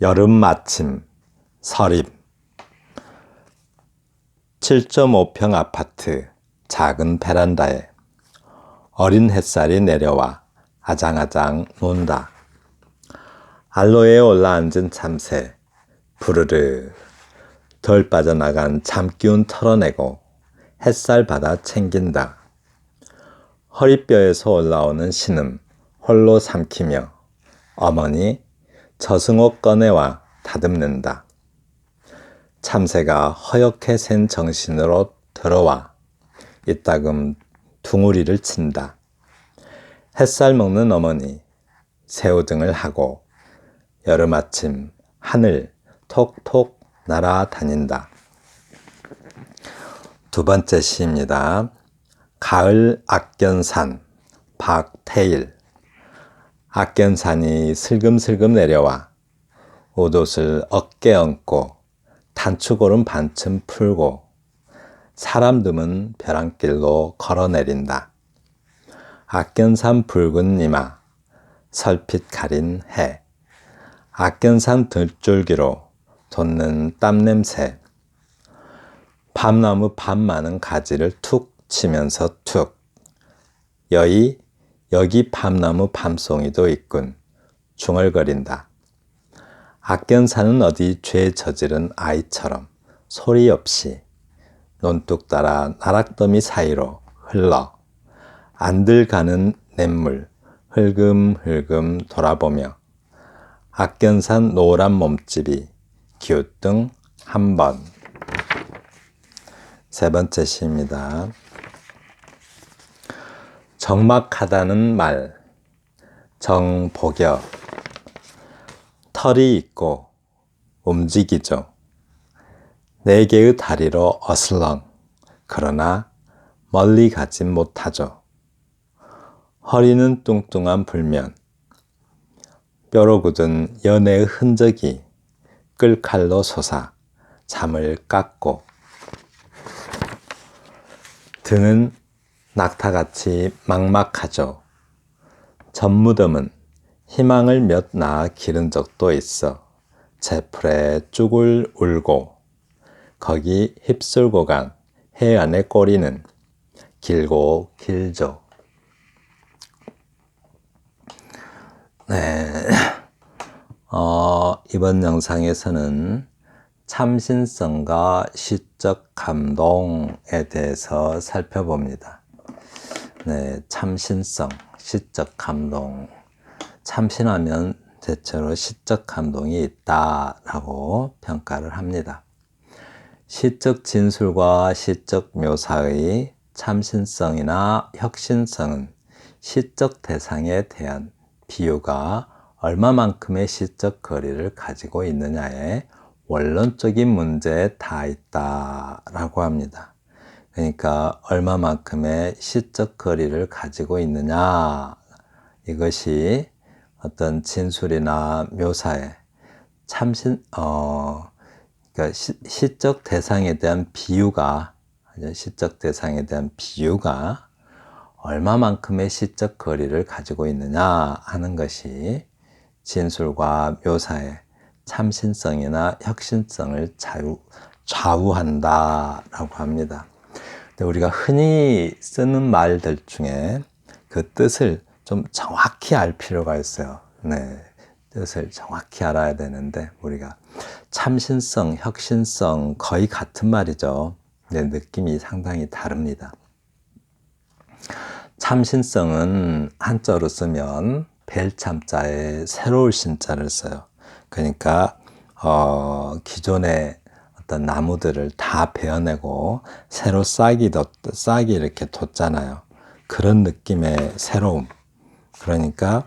여름 아침 서립 7.5평 아파트 작은 베란다에 어린 햇살이 내려와 아장아장 논다. 알로에에 올라앉은 참새 부르르 덜 빠져나간 잠기운 털어내고 햇살 받아 챙긴다. 허리뼈에서 올라오는 신음 홀로 삼키며 어머니 저승옷 꺼내와 다듬는다. 참새가 허옇게 샌 정신으로 들어와 이따금 둥우리를 친다. 햇살 먹는 어머니 새우등을 하고 여름 아침 하늘 톡톡 날아다닌다. 두 번째 시입니다. 가을 악견산 박태일. 악견산이 슬금슬금 내려와 옷옷을 어깨 얹고 단추고름 반쯤 풀고 사람 드문 벼랑길로 걸어내린다. 악견산 붉은 이마 설핏 가린 해 악견산 들줄기로 돋는 땀냄새 밤나무 밤 많은 가지를 툭 치면서 툭 여기 밤나무 밤송이도 있군 중얼거린다. 악견산은 어디 죄 저지른 아이처럼 소리 없이 논뚝 따라 나락더미 사이로 흘러 안들 가는 냇물 흘금흘금 돌아보며 악견산 노란 몸집이 기우뚱 한 번. 세 번째 시입니다. 적막하다는 말 정복여. 털이 있고 움직이죠. 네 개의 다리로 어슬렁 그러나 멀리 가진 못하죠. 허리는 뚱뚱한 불면 뼈로 굳은 연애의 흔적이 끌칼로 솟아 잠을 깎고 등은 낙타같이 막막하죠. 젖무덤은 희망을 몇 나 기른 적도 있어 제풀에 쭉을 울고 거기 휩쓸고 간 해안의 꼬리는 길고 길죠. 네, 이번 영상에서는 참신성과 시적 감동에 대해서 살펴봅니다. 네, 참신성, 시적 감동. 참신하면 대체로 시적 감동이 있다라고 평가를 합니다. 시적 진술과 시적 묘사의 참신성이나 혁신성은 시적 대상에 대한 비유가 얼마만큼의 시적 거리를 가지고 있느냐에 원론적인 문제에 다 있다라고 합니다. 그러니까 얼마만큼의 시적 거리를 가지고 있느냐, 이것이 어떤 진술이나 묘사에 그러니까 시적 대상에 대한 비유가 얼마만큼의 시적 거리를 가지고 있느냐 하는 것이 진술과 묘사의 참신성이나 혁신성을 좌우한다라고 합니다. 근데 우리가 흔히 쓰는 말들 중에 그 뜻을 좀 정확히 알 필요가 있어요. 네, 뜻을 정확히 알아야 되는데 우리가 참신성, 혁신성 거의 같은 말이죠. 네, 느낌이 상당히 다릅니다. 참신성은 한자로 쓰면 벨참자에 새로울 신자를 써요. 그러니까 기존의 어떤 나무들을 다 베어내고 새로 싹이 이렇게 돋잖아요. 그런 느낌의 새로움. 그러니까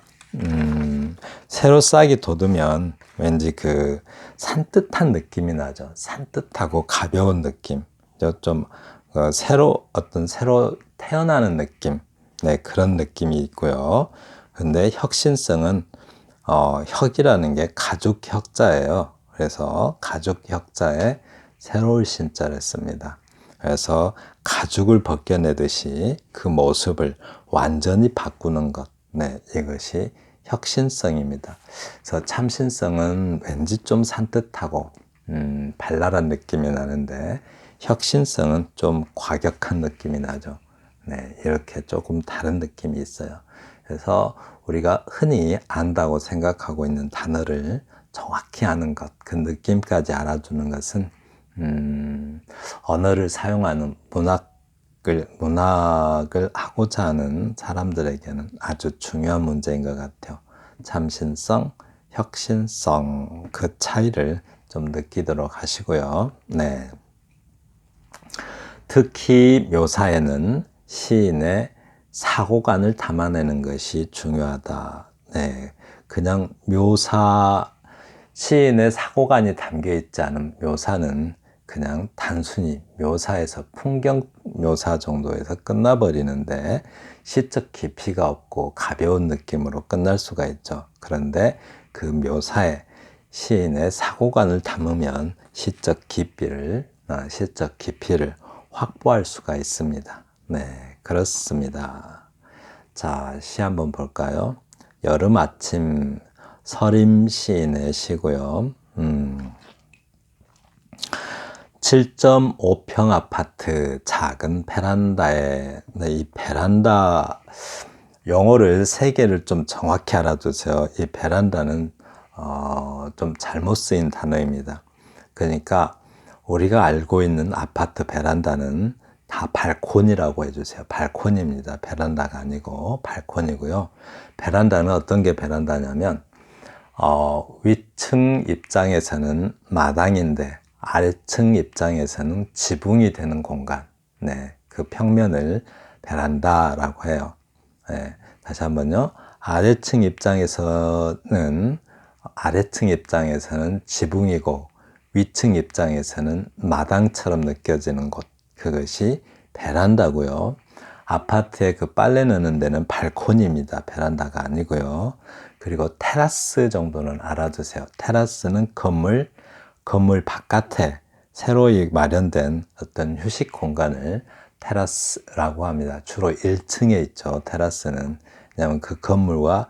새로 싹이 돋으면 왠지 그 산뜻한 느낌이 나죠. 산뜻하고 가벼운 느낌. 좀 새로 태어나는 느낌. 네, 그런 느낌이 있고요. 근데 혁신성은 혁이라는 게 가죽 혁자예요. 그래서 가죽 혁자에 새로울 신자를 씁니다. 그래서 가죽을 벗겨내듯이 그 모습을 완전히 바꾸는 것. 네, 이것이 혁신성입니다. 그래서 참신성은 왠지 좀 산뜻하고 발랄한 느낌이 나는데 혁신성은 좀 과격한 느낌이 나죠. 네, 이렇게 조금 다른 느낌이 있어요. 그래서 우리가 흔히 안다고 생각하고 있는 단어를 정확히 아는 것, 그 느낌까지 알아주는 것은 언어를 사용하는 문학을 하고자 하는 사람들에게는 아주 중요한 문제인 것 같아요. 참신성, 혁신성, 그 차이를 좀 느끼도록 하시고요. 네. 특히 묘사에는 시인의 사고관을 담아내는 것이 중요하다. 네. 그냥 시인의 사고관이 담겨 있지 않은 묘사는 그냥 단순히 묘사에서 풍경 묘사 정도에서 끝나버리는데 시적 깊이가 없고 가벼운 느낌으로 끝날 수가 있죠. 그런데 그 묘사에 시인의 사고관을 담으면 시적 깊이를 확보할 수가 있습니다. 네, 그렇습니다. 자, 시 한번 볼까요? 여름 아침 서림 시인의 시고요. 7.5평 아파트 작은 베란다에, 네, 이 베란다 용어를 세 개를 좀 정확히 알아두세요. 이 베란다는 좀 잘못 쓰인 단어입니다. 그러니까 우리가 알고 있는 아파트 베란다는 다 발코니라고 해주세요. 발코니입니다. 베란다가 아니고 발코니고요. 베란다는 어떤 게 베란다냐면 위층 입장에서는 마당인데 아래층 입장에서는 지붕이 되는 공간, 네, 그 평면을 베란다라고 해요. 네, 다시 한번요. 아래층 입장에서는 지붕이고 위층 입장에서는 마당처럼 느껴지는 곳, 그것이 베란다고요. 아파트에 그 빨래 넣는 데는 발코니입니다. 베란다가 아니고요. 그리고 테라스 정도는 알아두세요. 테라스는 건물 바깥에 새로 마련된 어떤 휴식 공간을 테라스라고 합니다. 주로 1층에 있죠. 테라스는. 왜냐하면 그 건물과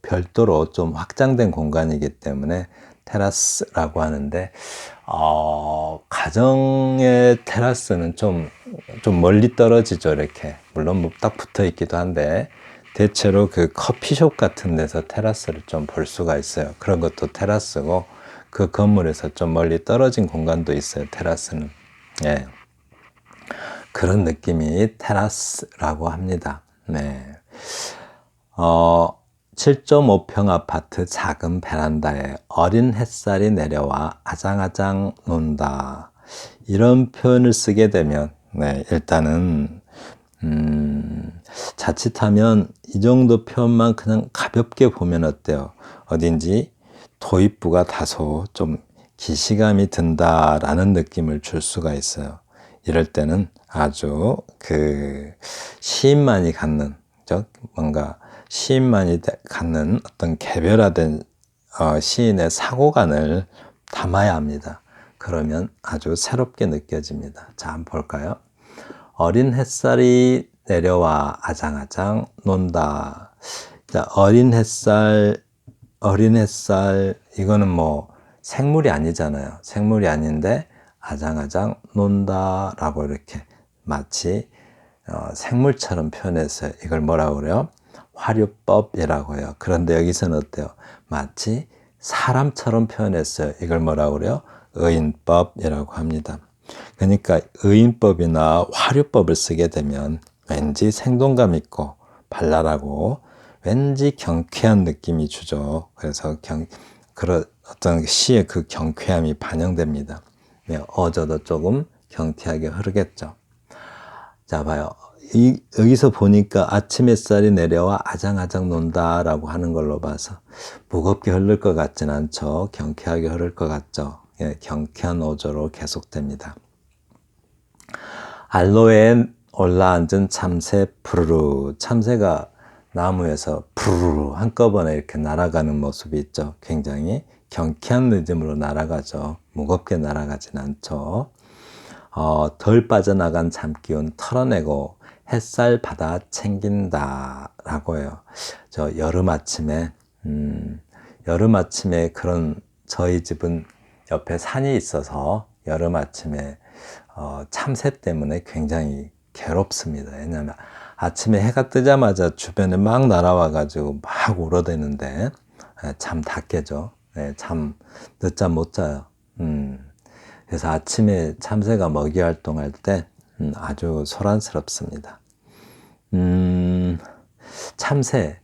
별도로 좀 확장된 공간이기 때문에 테라스라고 하는데 가정의 테라스는 좀 멀리 떨어지죠. 이렇게 물론 뭐 딱 붙어 있기도 한데 대체로 그 커피숍 같은 데서 테라스를 좀 볼 수가 있어요. 그런 것도 테라스고 그 건물에서 좀 멀리 떨어진 공간도 있어요. 테라스는. 예. 그런 느낌이 테라스라고 합니다. 네. 7.5평 아파트 작은 베란다에 어린 햇살이 내려와 아장아장 논다. 이런 표현을 쓰게 되면, 네, 일단은, 자칫하면 이 정도 표현만 그냥 가볍게 보면 어때요? 어딘지 도입부가 다소 좀 기시감이 든다라는 느낌을 줄 수가 있어요. 이럴 때는 아주 시인만이 갖는, 뭔가 시인만이 갖는 어떤 개별화된 시인의 사고관을 담아야 합니다. 그러면 아주 새롭게 느껴집니다. 자, 한번 볼까요? 어린 햇살이 내려와 아장아장 논다. 자, 어린 햇살, 이거는 뭐 생물이 아니잖아요. 생물이 아닌데 아장아장 논다라고 이렇게 마치 생물처럼 표현해서 이걸 뭐라고 그래요? 화류법이라고 해요. 그런데 여기서는 어때요? 마치 사람처럼 표현했어요. 이걸 뭐라고 그래요? 의인법이라고 합니다. 그러니까 의인법이나 화류법을 쓰게 되면 왠지 생동감 있고 발랄하고 왠지 경쾌한 느낌이 주죠. 그래서 그런 어떤 시의 그 경쾌함이 반영됩니다. 어조도 조금 경쾌하게 흐르겠죠. 자, 봐요. 여기서 보니까 아침 햇살이 내려와 아장아장 논다라고 하는 걸로 봐서 무겁게 흐를 것 같진 않죠. 경쾌하게 흐를 것 같죠. 예, 경쾌한 어조로 계속됩니다. 알로에에 올라앉은 참새 푸르르. 참새가 나무에서 푸르르 한꺼번에 이렇게 날아가는 모습이 있죠. 굉장히 경쾌한 리듬으로 날아가죠. 무겁게 날아가진 않죠. 덜 빠져나간 잠기운 털어내고 햇살 받아 챙긴다라고 해요. 저 여름 아침에 그런 저희 집은 옆에 산이 있어서 여름 아침에 참새 때문에 굉장히 괴롭습니다. 왜냐하면 아침에 해가 뜨자마자 주변에 막 날아와가지고 막 울어대는데 잠 다 깨죠. 네, 잠 늦잠 못 자요. 그래서 아침에 참새가 먹이 활동할 때 아주 소란스럽습니다. 참새,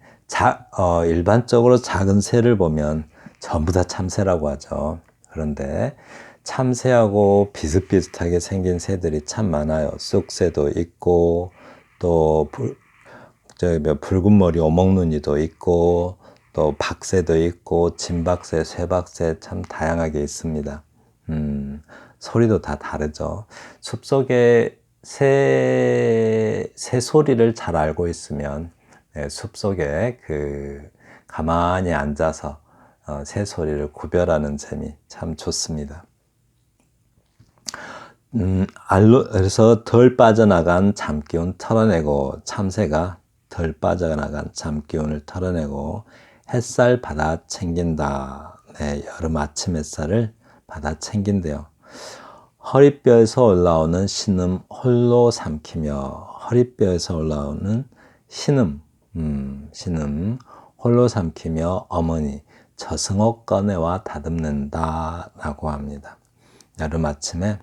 일반적으로 작은 새를 보면 전부 다 참새라고 하죠. 그런데 참새하고 비슷비슷하게 생긴 새들이 참 많아요. 쑥새도 있고, 또 붉은 머리 오목눈이도 있고, 또 박새도 있고, 진박새, 쇠박새 참 다양하게 있습니다. 소리도 다 다르죠. 숲속에 새 소리를 잘 알고 있으면 숲속에 가만히 앉아서 새 소리를 구별하는 재미 참 좋습니다. 그래서 덜 빠져나간 잠기운 털어내고 참새가 덜 빠져나간 잠기운을 털어내고 햇살 받아 챙긴다. 네, 여름 아침 햇살을 받아 챙긴대요. 허리뼈에서 올라오는 신음 홀로 삼키며 허리뼈에서 올라오는 신음 홀로 삼키며 어머니 저승옥 꺼내와 다듬는다 라고 합니다. 여름 아침에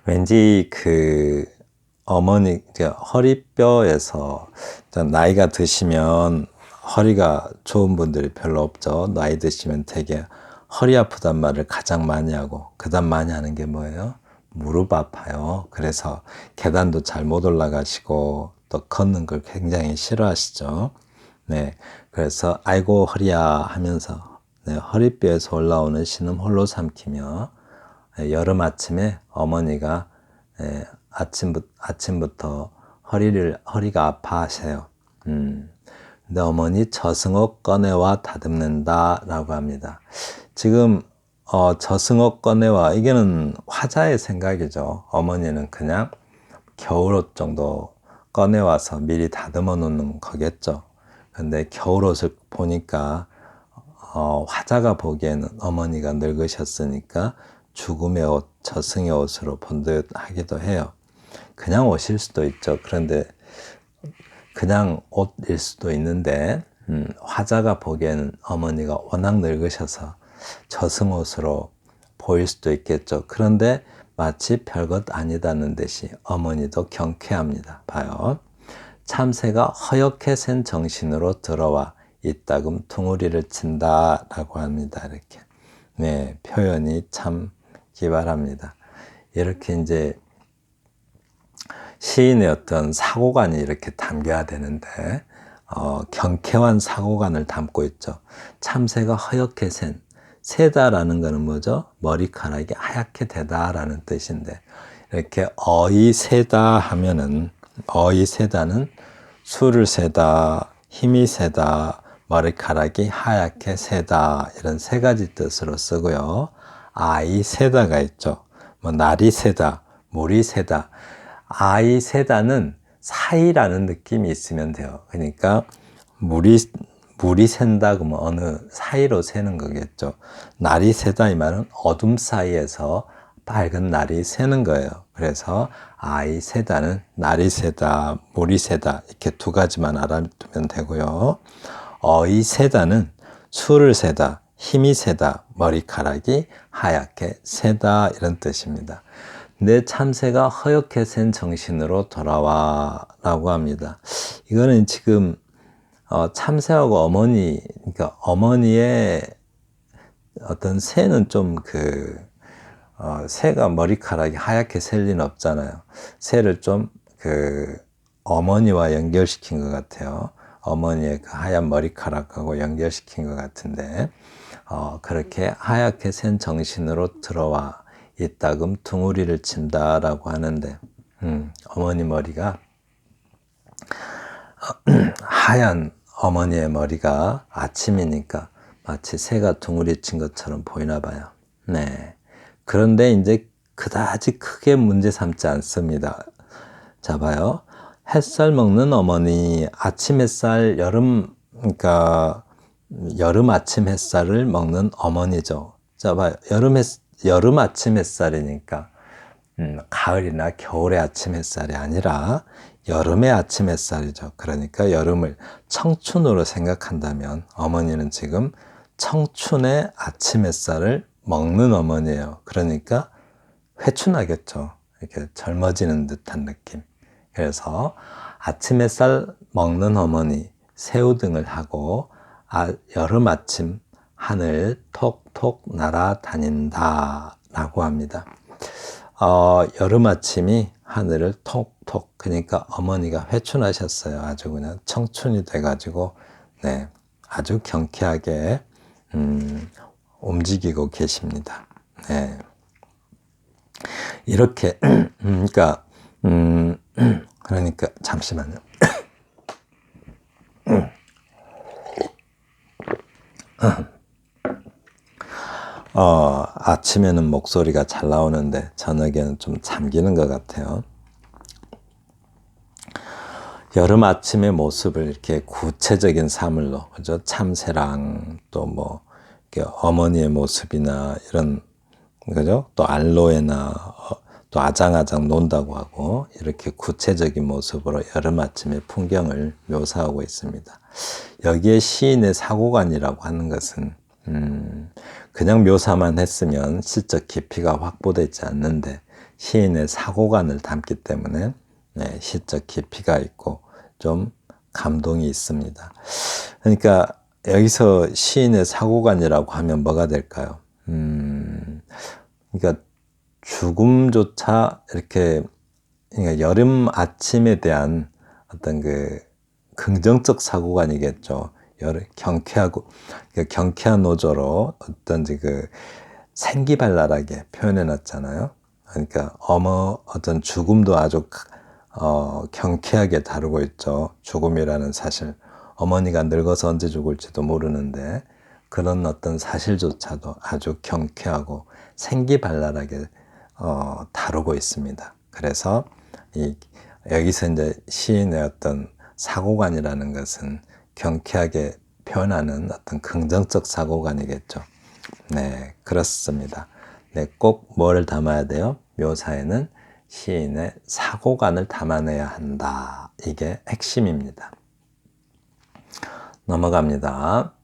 왠지 어머니 허리뼈에서 나이가 드시면 허리가 좋은 분들이 별로 없죠. 나이 드시면 되게 허리 아프단 말을 가장 많이 하고 그다음 많이 하는 게 뭐예요? 무릎 아파요. 그래서 계단도 잘 못 올라가시고 또 걷는 걸 굉장히 싫어하시죠. 네, 그래서 아이고 허리야 하면서 허리뼈에서 올라오는 신음 홀로 삼키며 여름 아침에 어머니가 아침부터 허리가 아파하세요. 근데 어머니 저승옥 꺼내와 다듬는다 라고 합니다. 지금 저승옥 꺼내와 이게는 화자의 생각이죠. 어머니는 그냥 겨울옷 정도 꺼내와서 미리 다듬어 놓는 거겠죠. 근데 겨울옷을 보니까 화자가 보기에는 어머니가 늙으셨으니까 죽음의 옷, 저승의 옷으로 본 듯 하기도 해요. 그냥 옷일 수도 있죠. 그런데 그냥 옷일 수도 있는데 화자가 보기에는 어머니가 워낙 늙으셔서 저승옷으로 보일 수도 있겠죠. 그런데 마치 별것 아니다는 듯이 어머니도 경쾌합니다. 봐요. 참새가 허옇게 센 정신으로 들어와 이따금 둥우리를 친다 라고 합니다. 이렇게. 네, 표현이 참 기발합니다. 이렇게 이제 시인의 어떤 사고관이 이렇게 담겨야 되는데 경쾌한 사고관을 담고 있죠. 참새가 허옇게 새다라는 것은 뭐죠? 머리카락이 하얗게 되다라는 뜻인데 이렇게 세다 하면은 세다는 술을 세다, 힘이 세다, 머리카락이 하얗게 세다 이런 세 가지 뜻으로 쓰고요. 아이 세다가 있죠. 날이 세다, 물이 세다. 아이 세다는 사이라는 느낌이 있으면 돼요. 그러니까 물이 샌다 그러면 어느 사이로 새는 거겠죠. 날이 새다 이 말은 어둠 사이에서 밝은 날이 새는 거예요. 그래서 아이 세다는 날이 새다, 물이 새다 이렇게 두 가지만 알아두면 되고요. 어이 세다는 술을 세다, 힘이 세다, 머리카락이 하얗게 세다 이런 뜻입니다. 내 참새가 허옇게 센 정신으로 돌아와 라고 합니다. 이거는 지금 참새하고 그러니까 어머니의 어떤 새는 좀 새가 머리카락이 하얗게 셀 리는 없잖아요. 새를 좀 어머니와 연결시킨 것 같아요. 어머니의 그 하얀 머리카락하고 연결시킨 것 같은데, 그렇게 하얗게 센 정신으로 들어와 이따금 둥우리를 친다라고 하는데, 어머니 머리가 하얀 어머니의 머리가 아침이니까 마치 새가 둥우리 친 것처럼 보이나 봐요. 네. 그런데 이제 그다지 크게 문제 삼지 않습니다. 자, 봐요. 햇살 먹는 어머니, 아침 햇살, 그러니까 여름 아침 햇살을 먹는 어머니죠. 자, 봐요. 여름 아침 햇살이니까, 가을이나 겨울의 아침 햇살이 아니라 여름의 아침 햇살이죠. 그러니까 여름을 청춘으로 생각한다면 어머니는 지금 청춘의 아침 햇살을 먹는 어머니예요. 그러니까 회춘하겠죠. 이렇게 젊어지는 듯한 느낌. 그래서 아침 햇살 먹는 어머니, 새우등을 하고 여름 아침 하늘 톡톡 날아다닌다 라고 합니다. 여름 아침이 하늘을 톡톡, 그러니까 어머니가 회춘하셨어요. 아주 그냥 청춘이 돼가지고, 네, 아주 경쾌하게 움직이고 계십니다. 네. 이렇게 그러니까 잠시만요. 아침에는 목소리가 잘 나오는데 저녁에는 좀 잠기는 것 같아요. 여름 아침의 모습을 이렇게 구체적인 사물로, 그죠? 참새랑 또 뭐 어머니의 모습이나 이런, 그죠? 또 알로에나 또 아장아장 논다고 하고 이렇게 구체적인 모습으로 여름 아침의 풍경을 묘사하고 있습니다. 여기에 시인의 사고관이라고 하는 것은 그냥 묘사만 했으면 시적 깊이가 확보되지 않는데 시인의 사고관을 담기 때문에 시적 깊이가 있고 좀 감동이 있습니다. 그러니까 여기서 시인의 사고관이라고 하면 뭐가 될까요? 그러니까 죽음조차 이렇게, 그러니까 여름 아침에 대한 어떤 그 긍정적 사고관이겠죠. 경쾌하고, 그러니까 경쾌한 노조로 어떤지 그 생기발랄하게 표현해 놨잖아요. 그러니까 어떤 죽음도 아주 경쾌하게 다루고 있죠. 죽음이라는 사실. 어머니가 늙어서 언제 죽을지도 모르는데 그런 어떤 사실조차도 아주 경쾌하고 생기발랄하게 다루고 있습니다. 그래서 여기서 이제 시인의 어떤 사고관이라는 것은 경쾌하게 표현하는 어떤 긍정적 사고관이겠죠. 네, 그렇습니다. 네, 꼭 뭘 담아야 돼요? 묘사에는 시인의 사고관을 담아내야 한다. 이게 핵심입니다. 넘어갑니다.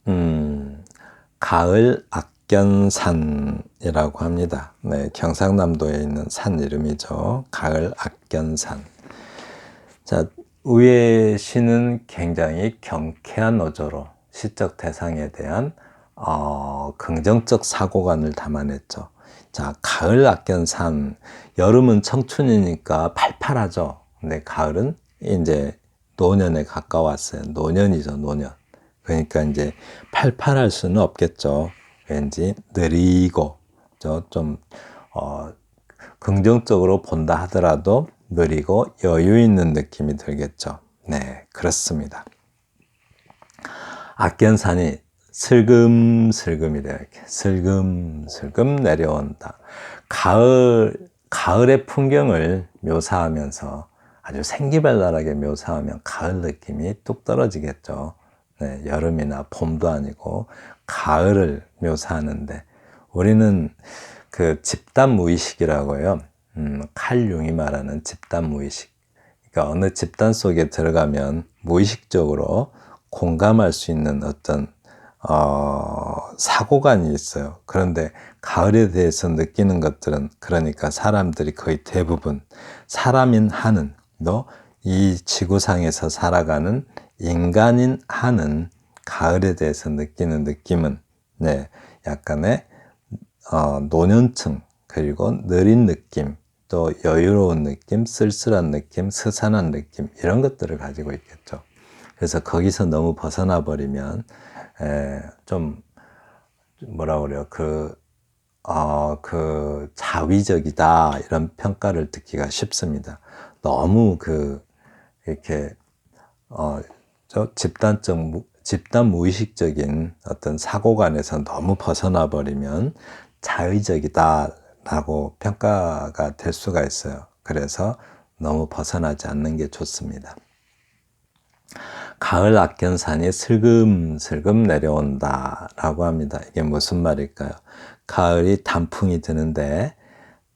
가을 악견산이라고 합니다. 네, 경상남도에 있는 산 이름이죠. 가을 악견산. 자, 위의 시는 굉장히 경쾌한 어조로 시적 대상에 대한 긍정적 사고관을 담아냈죠. 자, 가을 악견산. 여름은 청춘이니까 팔팔하죠. 근데 가을은 이제 노년에 가까웠어요. 노년이죠, 노년. 그러니까 이제 팔팔할 수는 없겠죠. 왠지 느리고, 좀, 긍정적으로 본다 하더라도 느리고 여유 있는 느낌이 들겠죠. 네, 그렇습니다. 악견산이 슬금슬금이래요. 이렇게 슬금슬금 내려온다. 가을의 풍경을 묘사하면서 아주 생기발랄하게 묘사하면 가을 느낌이 뚝 떨어지겠죠. 네, 여름이나 봄도 아니고 가을을 묘사하는데 우리는 그 집단 무의식이라고 해요. 칼 융이 말하는 집단 무의식. 그러니까 어느 집단 속에 들어가면 무의식적으로 공감할 수 있는 어떤 사고관이 있어요. 그런데 가을에 대해서 느끼는 것들은, 그러니까 사람들이 거의 대부분 사람인 한은, 이 지구상에서 살아가는 인간인 한은 가을에 대해서 느끼는 느낌은 약간의 노년층, 그리고 느린 느낌, 또 여유로운 느낌, 쓸쓸한 느낌, 스산한 느낌, 이런 것들을 가지고 있겠죠. 그래서 거기서 너무 벗어나 버리면 좀 뭐라 그래요? 그 자위적이다, 이런 평가를 듣기가 쉽습니다. 너무 이렇게 집단 무의식적인 어떤 사고관에서 너무 벗어나 버리면 자의적이다라고 평가가 될 수가 있어요. 그래서 너무 벗어나지 않는 게 좋습니다. 가을 악견산이 슬금슬금 내려온다 라고 합니다. 이게 무슨 말일까요? 가을이 단풍이 드는데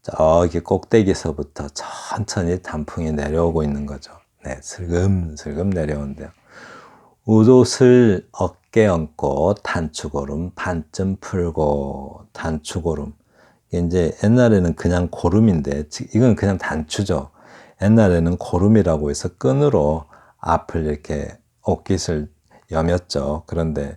저기 꼭대기서부터 천천히 단풍이 내려오고 있는 거죠. 네, 슬금슬금 내려온대요. 웃옷을 어깨 얹고 단추고름 반쯤 풀고. 단추고름, 이제 옛날에는 그냥 고름인데 이건 그냥 단추죠. 옛날에는 고름이라고 해서 끈으로 앞을 이렇게 옷깃을 여몄죠. 그런데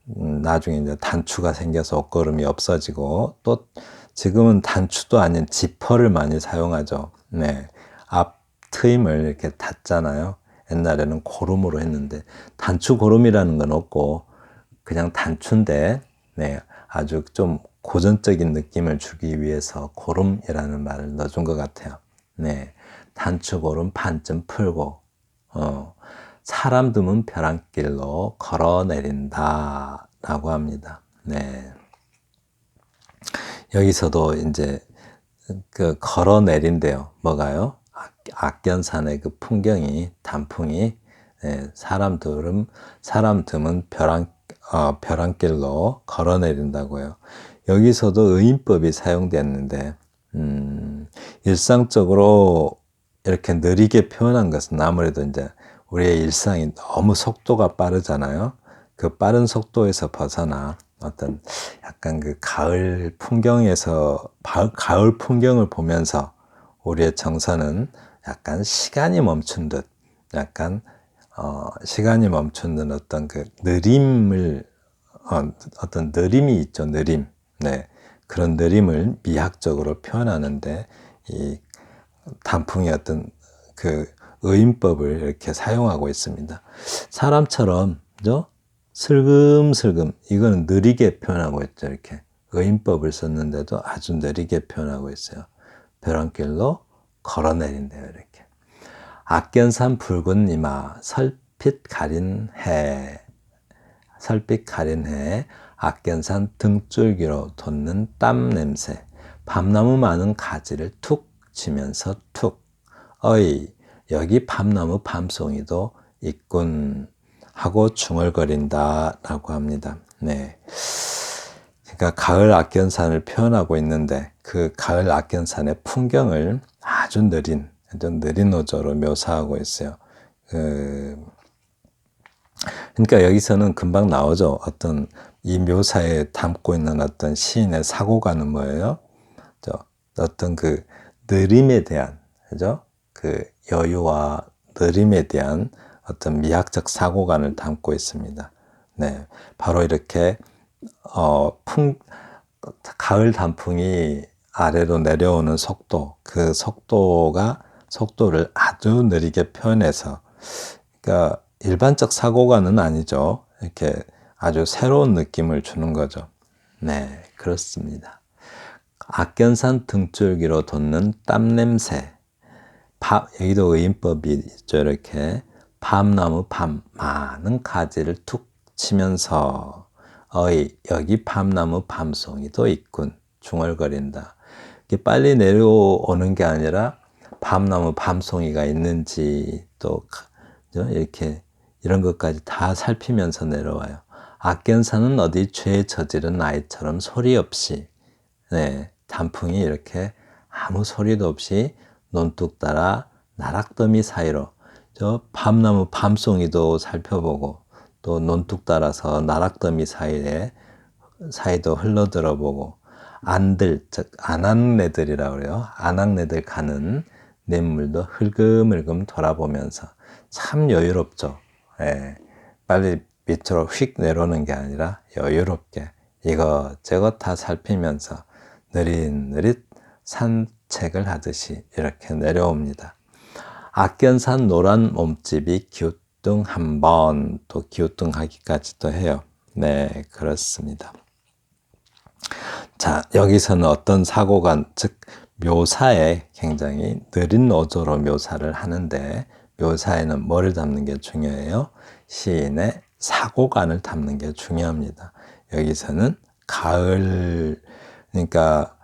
나중에 이제 단추가 생겨서 옷걸음이 없어지고, 또 지금은 단추도 아닌 지퍼를 많이 사용하죠. 네, 앞 트임을 이렇게 닫잖아요. 옛날에는 고름으로 했는데 단추 고름이라는 건 없고 그냥 단추인데, 네, 아주 좀 고전적인 느낌을 주기 위해서 고름이라는 말을 넣어준 것 같아요. 네, 단추 고름 반쯤 풀고. 사람 드문 벼랑길로 걸어 내린다 라고 합니다. 네, 여기서도 이제 그 걸어 내린대요. 뭐가요? 악견산의 그 풍경이, 단풍이, 네, 사람 드문 벼랑길로 걸어 내린다고요. 여기서도 의인법이 사용됐는데, 일상적으로 이렇게 느리게 표현한 것은 아무래도 이제 우리의 일상이 너무 속도가 빠르잖아요. 그 빠른 속도에서 벗어나 어떤 약간 그 가을 풍경에서, 가을 풍경을 보면서 우리의 정서는 약간 시간이 멈춘 듯, 약간 시간이 멈춘 듯 어떤 그 느림을, 어떤 느림이 있죠. 느림. 네, 그런 느림을 미학적으로 표현하는데 이 단풍의 어떤 그 의인법을 이렇게 사용하고 있습니다. 사람처럼, 그죠? 슬금슬금, 이거는 느리게 표현하고 있죠. 이렇게 의인법을 썼는데도 아주 느리게 표현하고 있어요. 벼랑길로 걸어내린대요. 이렇게. 악견산 붉은 이마 설빛 가린 해. 설빛 가린 해. 악견산 등줄기로 돋는 땀 냄새. 밤나무 많은 가지를 툭 치면서 툭. 어이, 여기 밤나무 밤송이도 있군 하고 중얼거린다 라고 합니다. 네, 그러니까 가을 악견산을 표현하고 있는데 그 가을 악견산의 풍경을 아주 느린 어조로 묘사하고 있어요. 그러니까 여기서는 금방 나오죠. 어떤 이 묘사에 담고 있는 어떤 시인의 사고가는 뭐예요? 어떤 그 느림에 대한, 그죠? 그 여유와 느림에 대한 어떤 미학적 사고관을 담고 있습니다. 네, 바로 이렇게 가을 단풍이 아래로 내려오는 속도, 그 속도를 아주 느리게 표현해서, 그러니까 일반적 사고관은 아니죠. 이렇게 아주 새로운 느낌을 주는 거죠. 네, 그렇습니다. 악견산 등줄기로 돋는 땀 냄새. 여기도 의인법이 있죠. 이렇게 밤나무 많은 가지를 툭 치면서 어이, 여기 밤나무 밤송이도 있군 중얼거린다. 이게 빨리 내려오는 게 아니라 밤나무 밤송이가 있는지 또 이렇게 이런 것까지 다 살피면서 내려와요. 악견산은 어디 죄 저지른 아이처럼 소리 없이, 네, 단풍이 이렇게 아무 소리도 없이 논뚝 따라 나락더미 사이로, 저 밤나무 밤송이도 살펴보고 또 논뚝 따라서 나락더미 사이도 흘러들어보고, 안들, 즉 안악내들이라고 그래요. 안악내들 가는 냇물도 흘금흘금 돌아보면서 참 여유롭죠. 예, 빨리 밑으로 휙 내려오는 게 아니라 여유롭게 이것저것 다 살피면서 느릿느릿 산책을 하듯이 이렇게 내려옵니다. 악견산 노란 몸집이 기우뚱 한번, 또 기우뚱하기까지도 해요. 네, 그렇습니다. 자, 여기서는 어떤 사고관, 즉 묘사에 굉장히 느린 어조로 묘사를 하는데, 묘사에는 뭐를 담는 게 중요해요? 시인의 사고관을 담는 게 중요합니다. 여기서는 가을, 그러니까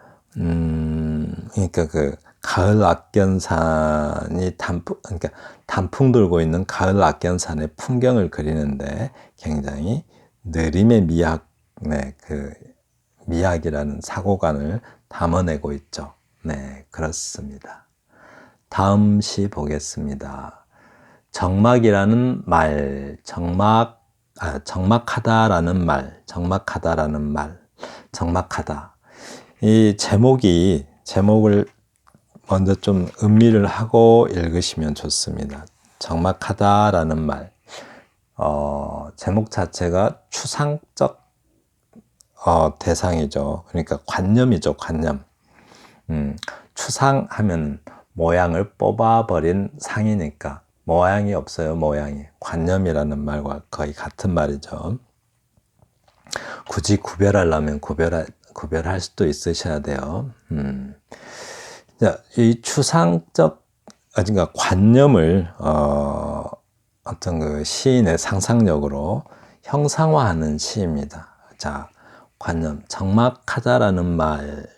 그 가을 악견산이 그러니까 단풍 돌고 있는 가을 악견산의 풍경을 그리는데 굉장히 느림의 미학, 네, 그 미학이라는 사고관을 담아내고 있죠. 네, 그렇습니다. 다음 시 보겠습니다. 정막이라는 말, 정막하다라는 말, 정막하다. 이 제목을 먼저 좀 음미를 하고 읽으시면 좋습니다. 정막하다라는 말, 제목 자체가 추상적 대상이죠. 그러니까 관념이죠, 관념. 추상하면 모양을 뽑아버린 상이니까 모양이 없어요, 모양이. 관념이라는 말과 거의 같은 말이죠. 굳이 구별하려면 구별할 수도 있으셔야 돼요. 자, 이 추상적, 그러니까 관념을, 어떤 그 시인의 상상력으로 형상화하는 시입니다. 자, 관념, 정막하다라는 말,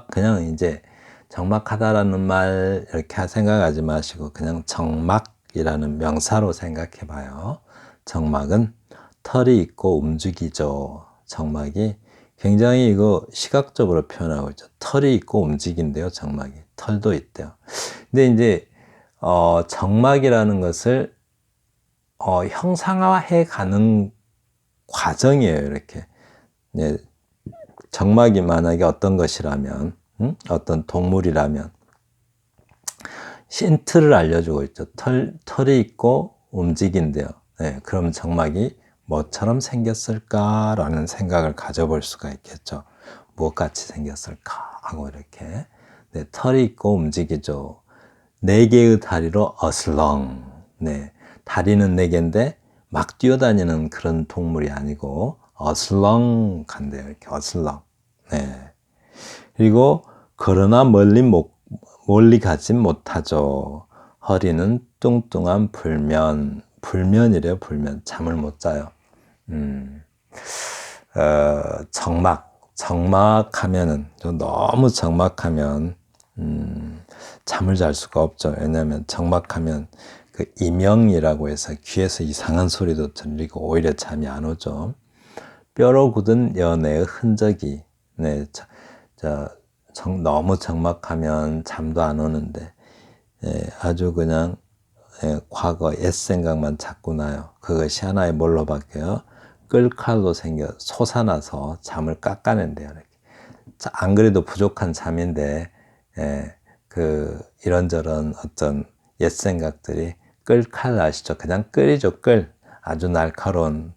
그냥 이제 정막하다라는 말 이렇게 생각하지 마시고 그냥 정막이라는 명사로 생각해 봐요. 정막은 털이 있고 움직이죠. 정막이 굉장히 이거 시각적으로 표현하고 있죠. 털이 있고 움직인대요, 정막이. 털도 있대요. 근데 이제, 정막이라는 것을, 형상화해 가는 과정이에요, 이렇게. 네, 정막이 만약에 어떤 것이라면, 어떤 동물이라면, 힌트를 알려주고 있죠. 털이 있고 움직인대요. 네, 그럼 정막이 뭐처럼 생겼을까라는 생각을 가져볼 수가 있겠죠. 무엇같이 생겼을까 하고 이렇게. 네, 털이 있고 움직이죠. 4개의 다리로 어슬렁. 네, 다리는 4개인데 막 뛰어다니는 그런 동물이 아니고 어슬렁 간대요. 이렇게 어슬렁. 네. 그리고 그러나 멀리 가진 못하죠. 허리는 뚱뚱한 불면이래요, 불면. 잠을 못 자요. 정막하면은, 너무 정막하면, 잠을 잘 수가 없죠. 왜냐하면 정막하면 그 이명이라고 해서 귀에서 이상한 소리도 들리고 오히려 잠이 안 오죠. 뼈로 굳은 연애의 흔적이, 네, 너무 정막하면 잠도 안 오는데, 아주 그냥, 과거 옛 생각만 자꾸 나요. 그것이 하나의 뭘로 바뀌어요? 끌칼로 솟아나서 잠을 깎아낸대요. 이렇게. 안 그래도 부족한 잠인데, 이런저런 어떤 옛 생각들이 끌칼 아시죠? 그냥 끌이죠, 끌. 아주 날카로운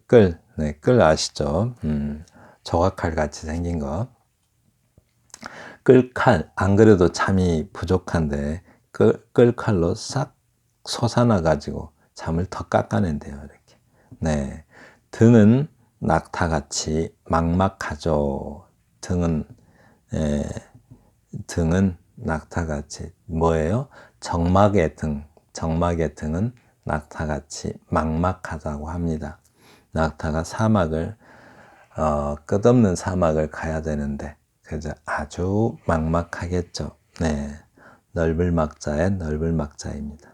끌. 네, 끌 아시죠? 조각칼 같이 생긴 거. 끌칼, 안 그래도 잠이 부족한데, 끌칼로 싹 솟아나가지고 잠을 더 깎아낸대요, 이렇게. 네. 등은 낙타같이 막막하죠. 등은 낙타같이 뭐예요? 정막의 등은 낙타같이 막막하다고 합니다. 낙타가 끝없는 사막을 가야 되는데, 그저 아주 막막하겠죠. 네. 넓을 막자입니다.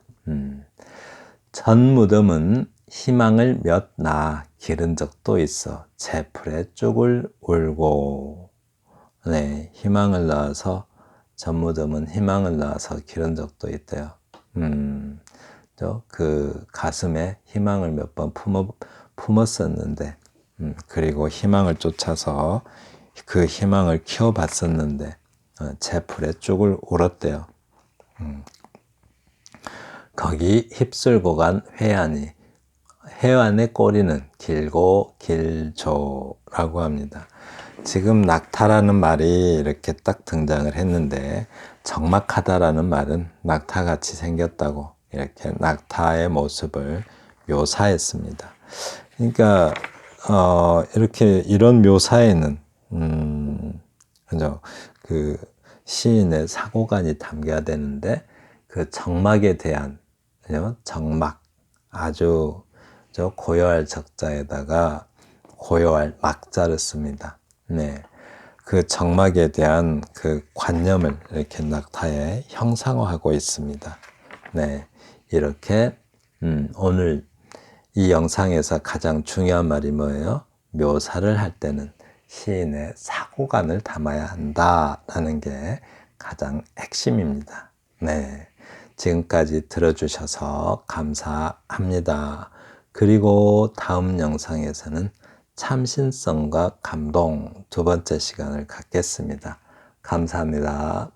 전 무덤은 희망을 몇 나 기른 적도 있어 채풀에 쪽을 울고. 네, 전 무덤은 희망을 낳아서 기른 적도 있대요. 그 가슴에 희망을 몇 번 품었었는데, 그리고 희망을 쫓아서 그 희망을 키워봤었는데, 채풀에 쪽을 울었대요. 거기 휩쓸고 간 해안의 꼬리는 길고 길죠라고 합니다. 지금 낙타라는 말이 이렇게 딱 등장을 했는데, 정막하다라는 말은 낙타같이 생겼다고 이렇게 낙타의 모습을 묘사했습니다. 그러니까 이렇게 이런 묘사에는 그죠? 그 시인의 사고관이 담겨야 되는데, 그 정막에 대한, 정막, 아주 고요할 적자에다가 고요할 막자를 씁니다. 네. 그 정막에 대한 그 관념을 이렇게 낙타에 형상화하고 있습니다. 네, 이렇게 오늘 이 영상에서 가장 중요한 말이 뭐예요? 묘사를 할 때는 시인의 사고관을 담아야 한다라는 게 가장 핵심입니다. 네, 지금까지 들어주셔서 감사합니다. 그리고 다음 영상에서는 참신성과 감동 두 번째 시간을 갖겠습니다. 감사합니다.